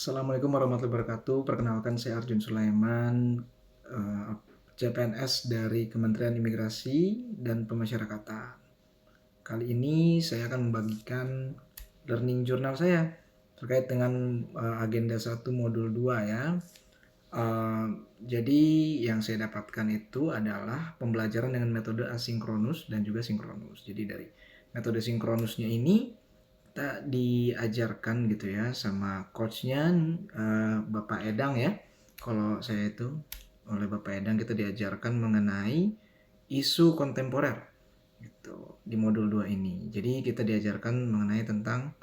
Assalamualaikum warahmatullahi wabarakatuh. Perkenalkan saya Arjun Sulaiman, CPNS dari Kementerian Imigrasi dan Pemasyarakatan. Kali ini saya akan membagikan learning journal saya terkait dengan agenda 1 modul 2 ya. Jadi yang saya dapatkan itu adalah pembelajaran dengan metode asinkronus dan juga sinkronus. Jadi dari metode sinkronusnya ini kita diajarkan gitu ya sama coachnya Bapak Edang ya. Kalau saya itu oleh Bapak Edang kita diajarkan mengenai isu kontemporer gitu di modul 2 ini. Jadi kita diajarkan mengenai tentang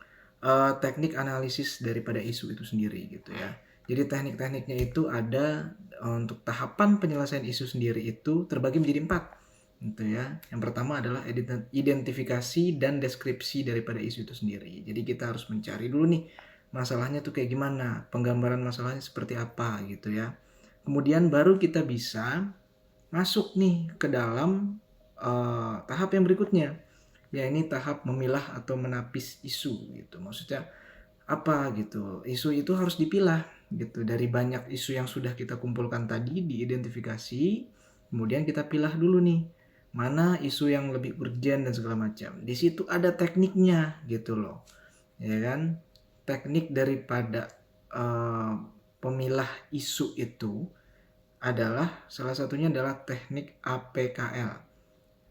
teknik analisis daripada isu itu sendiri gitu ya. Jadi teknik-tekniknya itu ada untuk tahapan penyelesaian isu sendiri itu terbagi menjadi 4 gitu ya. Yang pertama adalah identifikasi dan deskripsi daripada isu itu sendiri. Jadi kita harus mencari dulu nih masalahnya tuh kayak gimana, penggambaran masalahnya seperti apa gitu ya. Kemudian baru kita bisa masuk nih ke dalam tahap yang berikutnya. Ya ini tahap memilah atau menapis isu gitu. Maksudnya apa gitu. Isu itu harus dipilah gitu dari banyak isu yang sudah kita kumpulkan tadi, diidentifikasi, kemudian kita pilah dulu nih mana isu yang lebih urgent dan segala macam. Di situ ada tekniknya gitu loh, ya kan? Teknik daripada pemilah isu itu adalah salah satunya adalah teknik APKL.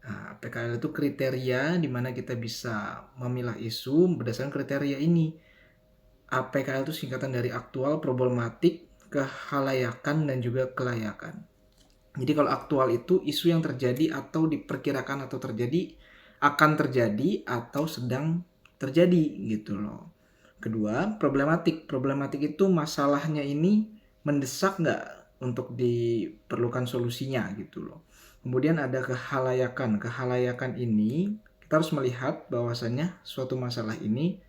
Nah, APKL itu kriteria di mana kita bisa memilah isu berdasarkan kriteria ini. APKL itu singkatan dari aktual, problematik, kehalayakan, dan juga kelayakan. Jadi kalau aktual itu isu yang terjadi atau diperkirakan atau terjadi, akan terjadi atau sedang terjadi gitu loh. Kedua, problematik. Problematik itu masalahnya ini mendesak nggak untuk diperlukan solusinya gitu loh. Kemudian ada kehalayakan. Kehalayakan ini kita harus melihat bahwasannya suatu masalah ini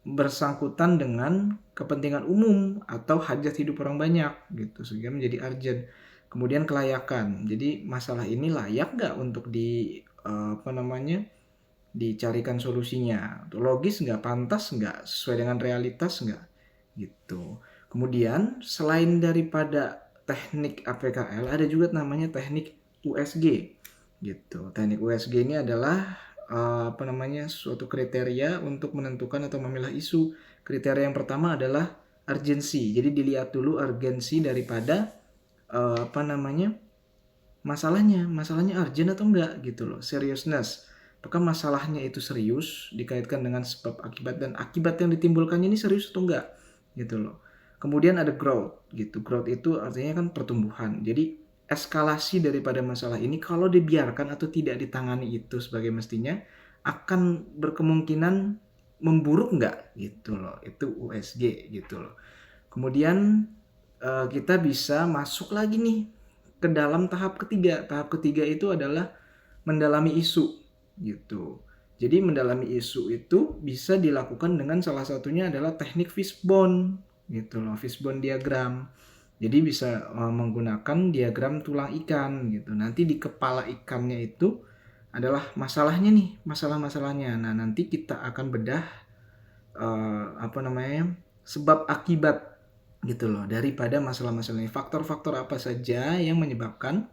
bersangkutan dengan kepentingan umum atau hajat hidup orang banyak gitu sehingga menjadi urgent. Kemudian kelayakan, jadi masalah ini layak nggak untuk dicarikan solusinya, logis nggak, pantas nggak, sesuai dengan realitas nggak gitu. Kemudian selain daripada teknik APKL ada juga namanya teknik USG gitu. Teknik USG ini adalah suatu kriteria untuk menentukan atau memilah isu. Kriteria yang pertama adalah urgensi. Jadi dilihat dulu urgensi daripada masalahnya urgent atau enggak gitu loh, seriousness. Apakah masalahnya itu serius dikaitkan dengan sebab akibat dan akibat yang ditimbulkannya ini serius atau enggak gitu loh. Kemudian ada growth gitu. Growth itu artinya kan pertumbuhan. Jadi eskalasi daripada masalah ini kalau dibiarkan atau tidak ditangani itu sebagai mestinya akan berkemungkinan memburuk enggak gitu loh. Itu USG gitu loh. Kemudian kita bisa masuk lagi nih ke dalam tahap ketiga. Tahap ketiga itu adalah mendalami isu gitu. Jadi mendalami isu itu bisa dilakukan dengan salah satunya adalah teknik fishbone gitu loh, fishbone diagram. Jadi bisa menggunakan diagram tulang ikan gitu. Nanti di kepala ikannya itu adalah masalahnya nih, masalah-masalahnya. Nah, nanti kita akan bedah sebab akibat gitu loh daripada masalah-masalah ini. Faktor-faktor apa saja yang menyebabkan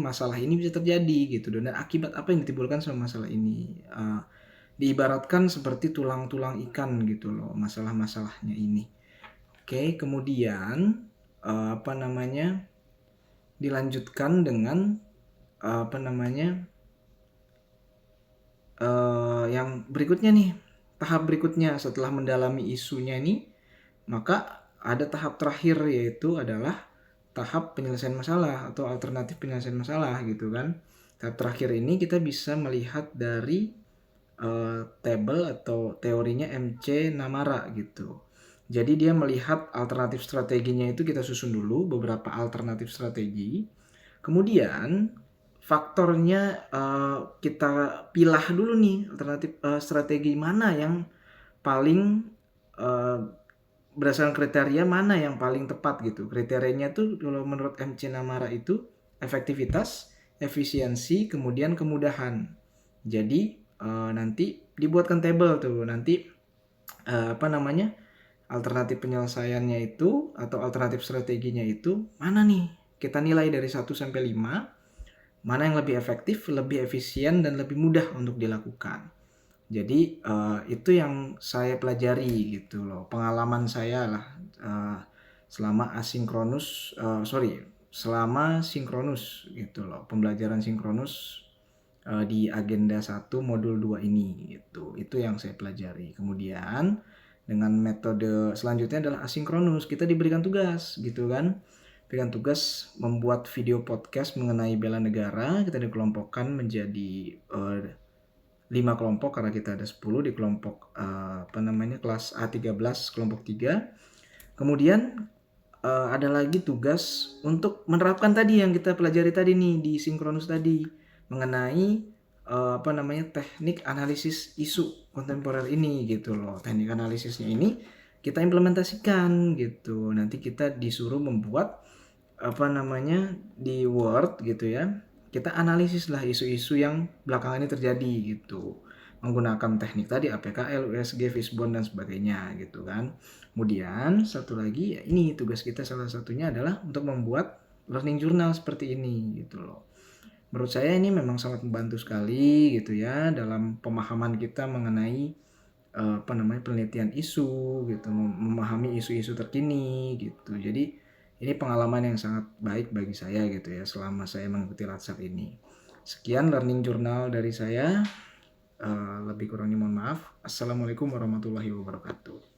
masalah ini bisa terjadi gitu, dan akibat apa yang ditimbulkan sama masalah ini. Diibaratkan seperti tulang-tulang ikan gitu loh masalah-masalahnya ini. Oke, kemudian dilanjutkan dengan yang berikutnya nih. Tahap berikutnya setelah mendalami isunya ini, maka ada tahap terakhir yaitu adalah tahap penyelesaian masalah atau alternatif penyelesaian masalah gitu kan. Tahap terakhir ini kita bisa melihat dari tabel atau teorinya MC Namara gitu. Jadi dia melihat alternatif strateginya itu kita susun dulu beberapa alternatif strategi. Kemudian faktornya kita pilah dulu nih alternatif strategi mana yang paling berdasarkan kriteria mana yang paling tepat gitu. Kriterianya tuh kalau menurut MC Namara itu efektivitas, efisiensi, kemudian kemudahan. Jadi nanti dibuatkan table tuh nanti alternatif penyelesaiannya itu atau alternatif strateginya itu mana nih? Kita nilai dari 1 sampai 5, mana yang lebih efektif, lebih efisien, dan lebih mudah untuk dilakukan. Jadi itu yang saya pelajari gitu loh, pengalaman saya lah selama selama sinkronus gitu loh, pembelajaran sinkronus di agenda 1 modul 2 ini gitu. Itu yang saya pelajari. Kemudian dengan metode selanjutnya adalah asinkronus. Kita diberikan tugas gitu kan. Berikan tugas membuat video podcast mengenai bela negara. Kita dikelompokkan menjadi 5 kelompok karena kita ada 10 di kelompok kelas A13 kelompok 3. Kemudian ada lagi tugas untuk menerapkan tadi yang kita pelajari tadi nih di sinkronus tadi mengenai teknik analisis isu kontemporer ini gitu loh. Teknik analisisnya ini kita implementasikan gitu. Nanti kita disuruh membuat di Word gitu ya. Kita analisis lah isu-isu yang belakangan ini terjadi gitu. Menggunakan teknik tadi APKL, USG, Fishbone dan sebagainya gitu kan. Kemudian satu lagi ya ini tugas kita salah satunya adalah untuk membuat learning journal seperti ini gitu loh. Menurut saya ini memang sangat membantu sekali gitu ya dalam pemahaman kita mengenai penelitian isu gitu, memahami isu-isu terkini gitu. Jadi ini pengalaman yang sangat baik bagi saya gitu ya selama saya mengikuti Latsar ini. Sekian learning journal dari saya. Lebih kurangnya mohon maaf. Assalamualaikum warahmatullahi wabarakatuh.